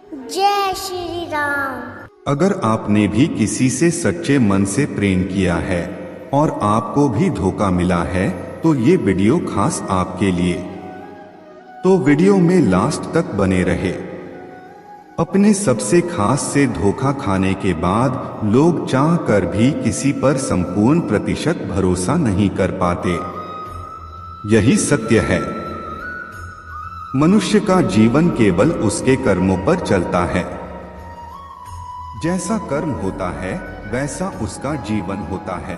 जय श्री राम। अगर आपने भी किसी से सच्चे मन से प्रेम किया है और आपको भी धोखा मिला है तो ये वीडियो खास आपके लिए। तो वीडियो में लास्ट तक बने रहे। अपने सबसे खास से धोखा खाने के बाद लोग चाह कर भी किसी पर संपूर्ण प्रतिशत भरोसा नहीं कर पाते। यही सत्य है। मनुष्य का जीवन केवल उसके कर्मों पर चलता है। जैसा कर्म होता है वैसा उसका जीवन होता है।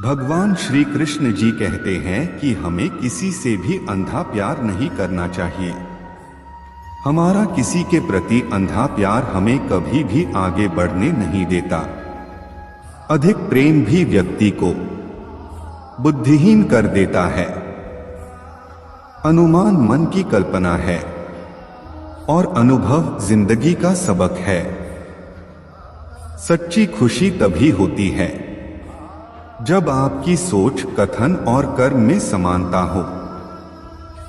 भगवान श्री कृष्ण जी कहते हैं कि हमें किसी से भी अंधा प्यार नहीं करना चाहिए। हमारा किसी के प्रति अंधा प्यार हमें कभी भी आगे बढ़ने नहीं देता। अधिक प्रेम भी व्यक्ति को बुद्धिहीन कर देता है। अनुमान मन की कल्पना है और अनुभव जिंदगी का सबक है। सच्ची खुशी तभी होती है जब आपकी सोच, कथन और कर्म में समानता हो।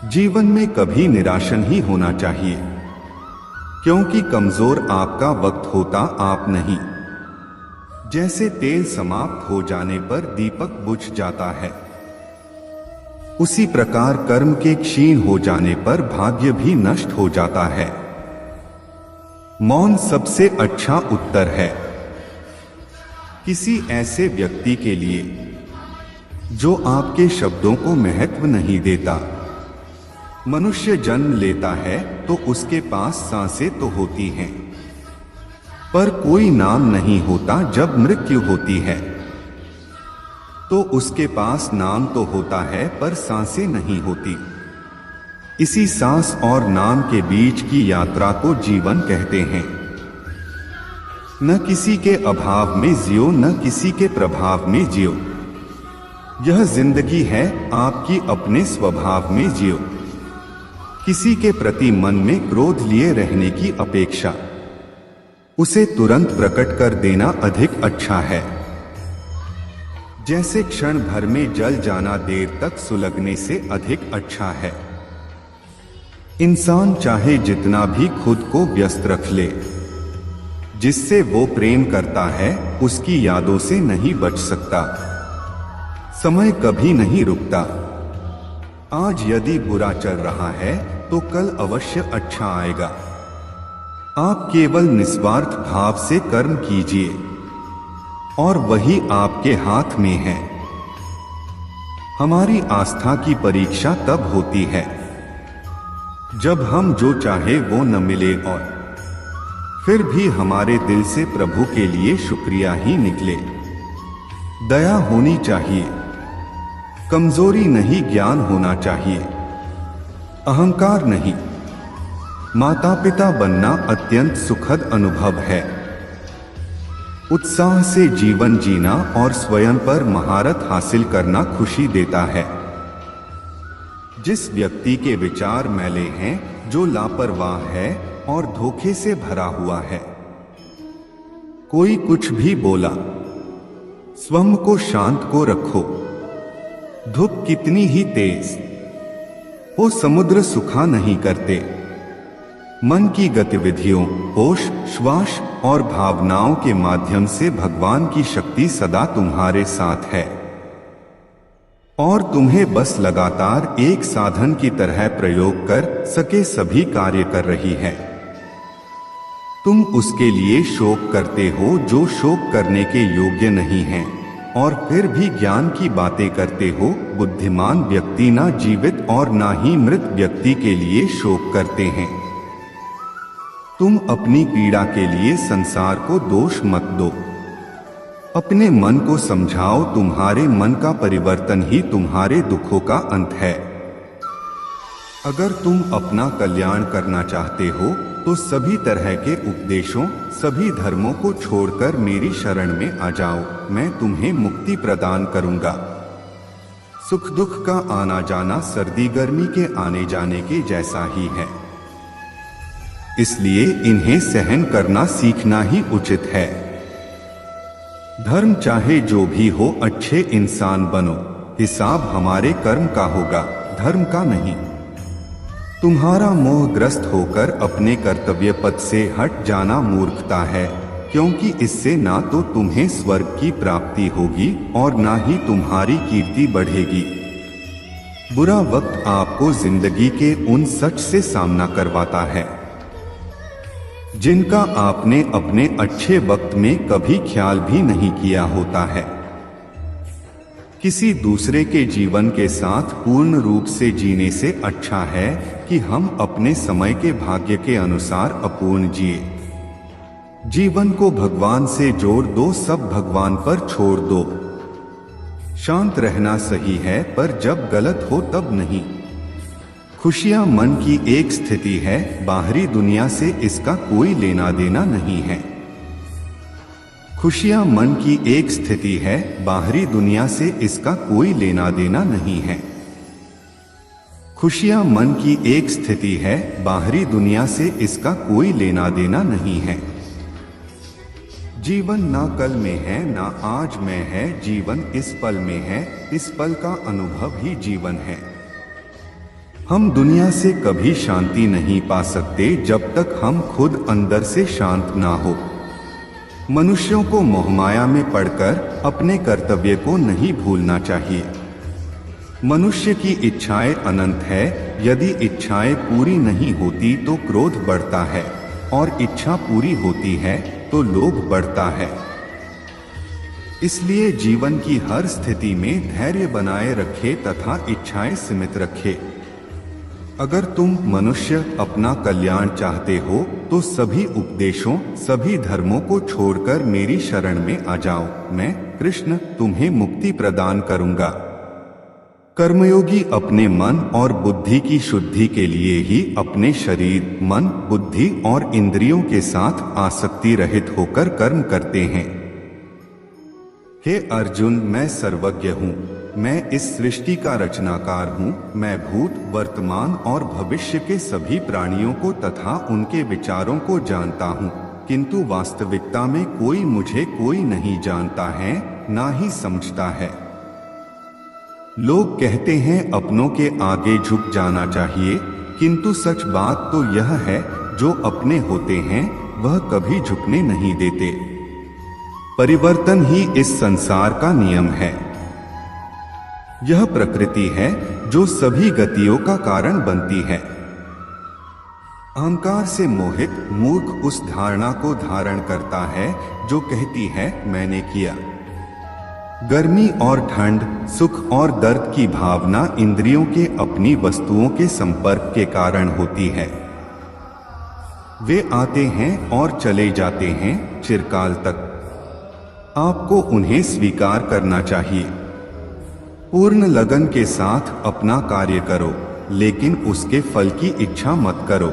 जीवन में कभी निराश नहीं होना चाहिए, क्योंकि कमजोर आपका वक्त होता, आप नहीं। जैसे तेल समाप्त हो जाने पर दीपक बुझ जाता है, उसी प्रकार कर्म के क्षीण हो जाने पर भाग्य भी नष्ट हो जाता है। मौन सबसे अच्छा उत्तर है किसी ऐसे व्यक्ति के लिए जो आपके शब्दों को महत्व नहीं देता। मनुष्य जन्म लेता है तो उसके पास सांसें तो होती हैं, पर कोई नाम नहीं होता। जब मृत्यु होती है तो उसके पास नाम तो होता है पर सांसें नहीं होती। इसी सांस और नाम के बीच की यात्रा को जीवन कहते हैं। न किसी के अभाव में जियो, न किसी के प्रभाव में जियो। यह जिंदगी है, आपकी अपने स्वभाव में जियो। किसी के प्रति मन में क्रोध लिए रहने की अपेक्षा उसे तुरंत प्रकट कर देना अधिक अच्छा है। जैसे क्षण भर में जल जाना देर तक सुलगने से अधिक अच्छा है। इंसान चाहे जितना भी खुद को व्यस्त रख ले, जिससे वो प्रेम करता है उसकी यादों से नहीं बच सकता। समय कभी नहीं रुकता। आज यदि बुरा चल रहा है तो कल अवश्य अच्छा आएगा। आप केवल निस्वार्थ भाव से कर्म कीजिए और वही आपके हाथ में है। हमारी आस्था की परीक्षा तब होती है जब हम जो चाहे वो न मिले और फिर भी हमारे दिल से प्रभु के लिए शुक्रिया ही निकले। दया होनी चाहिए, कमजोरी नहीं, ज्ञान होना चाहिए, अहंकार नहीं। माता पिता बनना अत्यंत सुखद अनुभव है। उत्साह से जीवन जीना और स्वयं पर महारत हासिल करना खुशी देता है। जिस व्यक्ति के विचार मैले हैं, जो लापरवाह है और धोखे से भरा हुआ है, कोई कुछ भी बोला, स्वयं को शांत को रखो। धूप कितनी ही तेज हो, समुद्र सुखा नहीं करते। मन की गतिविधियों, होश, श्वास और भावनाओं के माध्यम से भगवान की शक्ति सदा तुम्हारे साथ है और तुम्हें बस लगातार एक साधन की तरह प्रयोग कर सके सभी कार्य कर रही है। तुम उसके लिए शोक करते हो जो शोक करने के योग्य नहीं है और फिर भी ज्ञान की बातें करते हो। बुद्धिमान व्यक्ति ना जीवित और ना ही मृत व्यक्ति के लिए शोक करते हैं। तुम अपनी पीड़ा के लिए संसार को दोष मत दो। अपने मन को समझाओ, तुम्हारे मन का परिवर्तन ही तुम्हारे दुखों का अंत है। अगर तुम अपना कल्याण करना चाहते हो तो सभी तरह के उपदेशों, सभी धर्मों को छोड़कर मेरी शरण में आ जाओ। मैं तुम्हें मुक्ति प्रदान करूंगा। सुख दुख का आना जाना सर्दी गर्मी के आने जाने के जैसा ही है, इसलिए इन्हें सहन करना सीखना ही उचित है। धर्म चाहे जो भी हो, अच्छे इंसान बनो। हिसाब हमारे कर्म का होगा, धर्म का नहीं। तुम्हारा मोहग्रस्त होकर अपने कर्तव्य पथ से हट जाना मूर्खता है, क्योंकि इससे ना तो तुम्हें स्वर्ग की प्राप्ति होगी और ना ही तुम्हारी कीर्ति बढ़ेगी। बुरा वक्त आपको जिंदगी के उन सच से सामना करवाता है जिनका आपने अपने अच्छे वक्त में कभी ख्याल भी नहीं किया होता है। किसी दूसरे के जीवन के साथ पूर्ण रूप से जीने से अच्छा है कि हम अपने समय के भाग्य के अनुसार अपूर्ण जिए। जीवन को भगवान से जोड़ दो, सब भगवान पर छोड़ दो। शांत रहना सही है, पर जब गलत हो तब नहीं। खुशियां मन की एक स्थिति है, बाहरी दुनिया से इसका कोई लेना देना नहीं है। खुशियां मन की एक स्थिति है, बाहरी दुनिया से इसका कोई लेना देना नहीं है। खुशियां मन की एक स्थिति है, बाहरी दुनिया से इसका कोई लेना देना नहीं है। जीवन ना कल में है ना आज में है, जीवन इस पल में है, इस पल का अनुभव ही जीवन है। हम दुनिया से कभी शांति नहीं पा सकते जब तक हम खुद अंदर से शांत ना हो। मनुष्यों को मोहमाया में पड़कर अपने कर्तव्य को नहीं भूलना चाहिए। मनुष्य की इच्छाएं अनंत है, यदि इच्छाएं पूरी नहीं होती तो क्रोध बढ़ता है, और इच्छा पूरी होती है तो लोभ बढ़ता है। इसलिए जीवन की हर स्थिति में धैर्य बनाए रखे तथा इच्छाएं सीमित रखे। अगर तुम मनुष्य अपना कल्याण चाहते हो तो सभी उपदेशों, सभी धर्मों को छोड़कर मेरी शरण में आ जाओ। मैं कृष्ण तुम्हें मुक्ति प्रदान करूंगा। कर्मयोगी अपने मन और बुद्धि की शुद्धि के लिए ही अपने शरीर, मन, बुद्धि और इंद्रियों के साथ आसक्ति रहित होकर कर्म करते हैं। हे अर्जुन, मैं सर्वज्ञ हूँ, मैं इस सृष्टि का रचनाकार हूँ। मैं भूत, वर्तमान और भविष्य के सभी प्राणियों को तथा उनके विचारों को जानता हूँ, किंतु वास्तविकता में कोई नहीं जानता है, ना ही समझता है। लोग कहते हैं अपनों के आगे झुक जाना चाहिए, किंतु सच बात तो यह है, जो अपने होते हैं वह कभी झुकने नहीं देते। परिवर्तन ही इस संसार का नियम है। यह प्रकृति है जो सभी गतियों का कारण बनती है। अहंकार से मोहित मूर्ख उस धारणा को धारण करता है जो कहती है मैंने किया। गर्मी और ठंड, सुख और दर्द की भावना इंद्रियों के अपनी वस्तुओं के संपर्क के कारण होती है। वे आते हैं और चले जाते हैं चिरकाल तक। आपको उन्हें स्वीकार करना चाहिए। पूर्ण लगन के साथ अपना कार्य करो, लेकिन उसके फल की इच्छा मत करो,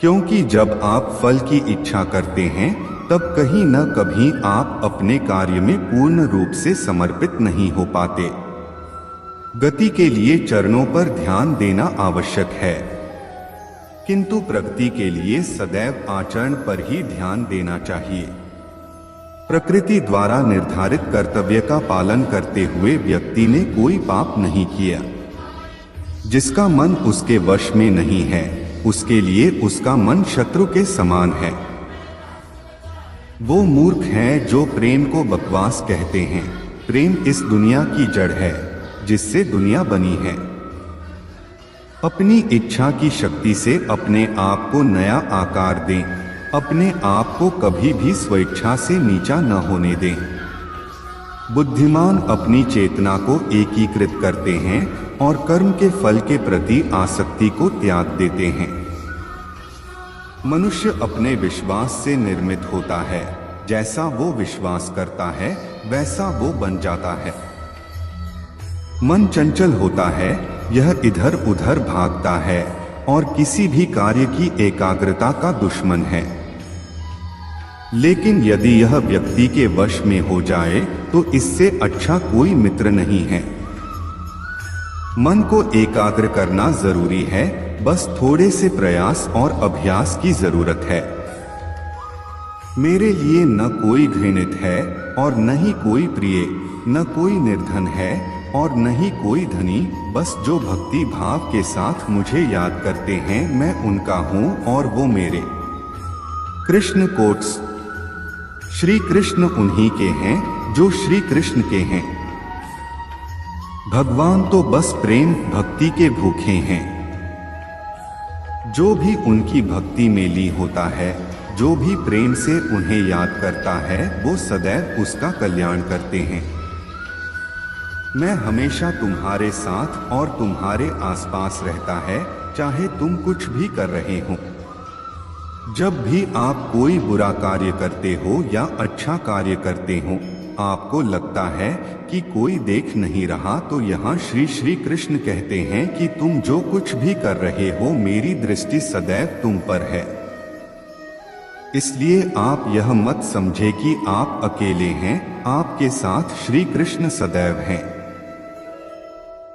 क्योंकि जब आप फल की इच्छा करते हैं तब कहीं न कभी आप अपने कार्य में पूर्ण रूप से समर्पित नहीं हो पाते। गति के लिए चरणों पर ध्यान देना आवश्यक है, किंतु प्रगति के लिए सदैव आचरण पर ही ध्यान देना चाहिए। प्रकृति द्वारा निर्धारित कर्तव्य का पालन करते हुए व्यक्ति ने कोई पाप नहीं किया। जिसका मन उसके वश में नहीं है, उसके लिए उसका मन शत्रु के समान है। वो मूर्ख हैं जो प्रेम को बकवास कहते हैं। प्रेम इस दुनिया की जड़ है जिससे दुनिया बनी है। अपनी इच्छा की शक्ति से अपने आप को नया आकार दें। अपने आप को कभी भी स्वेच्छा से नीचा न होने दें। बुद्धिमान अपनी चेतना को एकीकृत करते हैं और कर्म के फल के प्रति आसक्ति को त्याग देते हैं। मनुष्य अपने विश्वास से निर्मित होता है। जैसा वो विश्वास करता है वैसा वो बन जाता है। मन चंचल होता है, यह इधर उधर भागता है और किसी भी कार्य की एकाग्रता का दुश्मन है। लेकिन यदि यह व्यक्ति के वश में हो जाए तो इससे अच्छा कोई मित्र नहीं है। मन को एकाग्र करना जरूरी है, बस थोड़े से प्रयास और अभ्यास की जरूरत है। मेरे लिए न कोई घृणित है और न ही कोई प्रिय, न कोई निर्धन है, और न ही कोई धनी, बस जो भक्ति भाव के साथ मुझे याद करते हैं मैं उनका हूँ और वो मेरे। कृष्ण कोट्स। श्री कृष्ण उन्हीं के हैं जो श्री कृष्ण के हैं। भगवान तो बस प्रेम भक्ति के भूखे हैं। जो भी उनकी भक्ति में लीन होता है, जो भी प्रेम से उन्हें याद करता है, वो सदैव उसका कल्याण करते हैं। मैं हमेशा तुम्हारे साथ और तुम्हारे आसपास रहता है, चाहे तुम कुछ भी कर रहे हो। जब भी आप कोई बुरा कार्य करते हो या अच्छा कार्य करते हो, आपको लगता है कि कोई देख नहीं रहा, तो यहाँ श्री श्री कृष्ण कहते हैं कि तुम जो कुछ भी कर रहे हो मेरी दृष्टि सदैव तुम पर है। इसलिए आप यह मत समझे कि आप अकेले हैं, आपके साथ श्री कृष्ण सदैव हैं।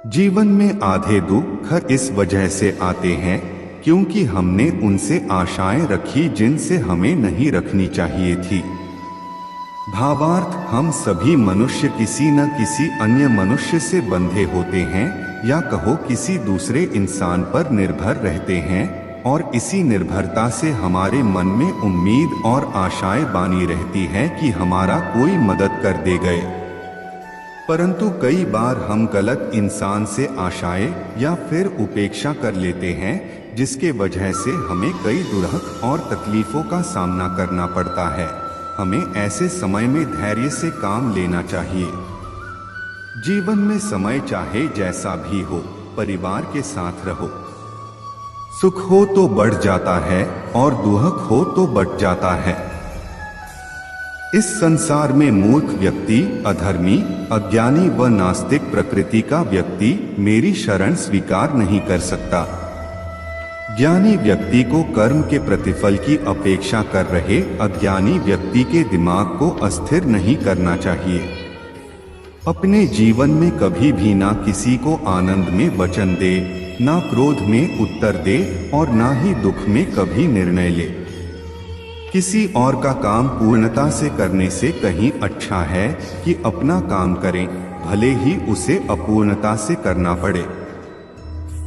जीवन में आधे दुख इस वजह से आते हैं क्योंकि हमने उनसे आशाएं रखी जिनसे हमें नहीं रखनी चाहिए थी। भावार्थ, हम सभी मनुष्य किसी न किसी अन्य मनुष्य से बंधे होते हैं, या कहो किसी दूसरे इंसान पर निर्भर रहते हैं, और इसी निर्भरता से हमारे मन में उम्मीद और आशाएं बानी रहती हैं कि हमारा कोई मदद कर दे गए। परंतु कई बार हम गलत इंसान से आशाएं या फिर उपेक्षा कर लेते हैं, जिसके वजह से हमें कई दुर्हक और तकलीफों का सामना करना पड़ता है। हमें ऐसे समय में धैर्य से काम लेना चाहिए। जीवन में समय चाहे जैसा भी हो, परिवार के साथ रहो। सुख हो तो बढ़ जाता है और दुख हो तो बढ़ जाता है। इस संसार में मूर्ख व्यक्ति, अधर्मी, अज्ञानी व नास्तिक प्रकृति का व्यक्ति मेरी शरण स्वीकार नहीं कर सकता। ज्ञानी व्यक्ति को कर्म के प्रतिफल की अपेक्षा कर रहे अज्ञानी व्यक्ति के दिमाग को अस्थिर नहीं करना चाहिए। अपने जीवन में कभी भी ना किसी को आनंद में वचन दे, ना क्रोध में उत्तर दे और ना ही दुख में कभी निर्णय ले। किसी और का काम पूर्णता से करने से कहीं अच्छा है कि अपना काम करें, भले ही उसे अपूर्णता से करना पड़े।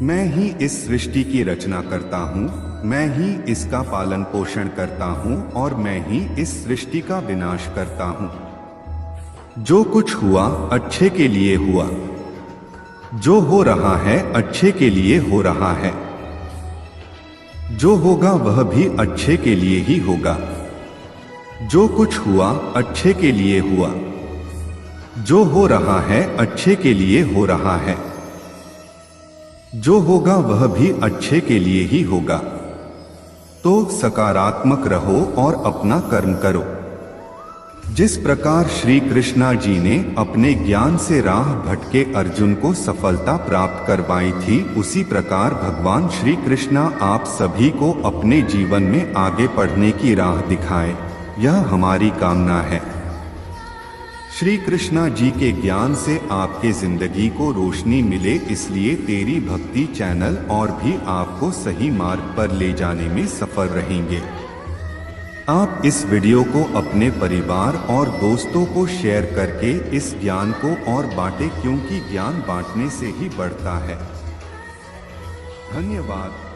मैं ही इस सृष्टि की रचना करता हूँ, मैं ही इसका पालन पोषण करता हूँ और मैं ही इस सृष्टि का विनाश करता हूँ। जो कुछ हुआ अच्छे के लिए हुआ, जो हो रहा है अच्छे के लिए हो रहा है, जो होगा वह भी अच्छे के लिए ही होगा। जो कुछ हुआ अच्छे के लिए हुआ, जो हो रहा है अच्छे के लिए हो रहा है, जो होगा वह भी अच्छे के लिए ही होगा। तो सकारात्मक रहो और अपना कर्म करो। जिस प्रकार श्री कृष्णा जी ने अपने ज्ञान से राह भटके अर्जुन को सफलता प्राप्त करवाई थी, उसी प्रकार भगवान श्री कृष्णा आप सभी को अपने जीवन में आगे बढ़ने की राह दिखाए, यह हमारी कामना है। श्री कृष्णा जी के ज्ञान से आपके जिंदगी को रोशनी मिले, इसलिए तेरी भक्ति चैनल और भी आपको सही मार्ग पर ले जाने में सफल रहेंगे। आप इस वीडियो को अपने परिवार और दोस्तों को शेयर करके इस ज्ञान को और बांटें, क्योंकि ज्ञान बांटने से ही बढ़ता है। धन्यवाद।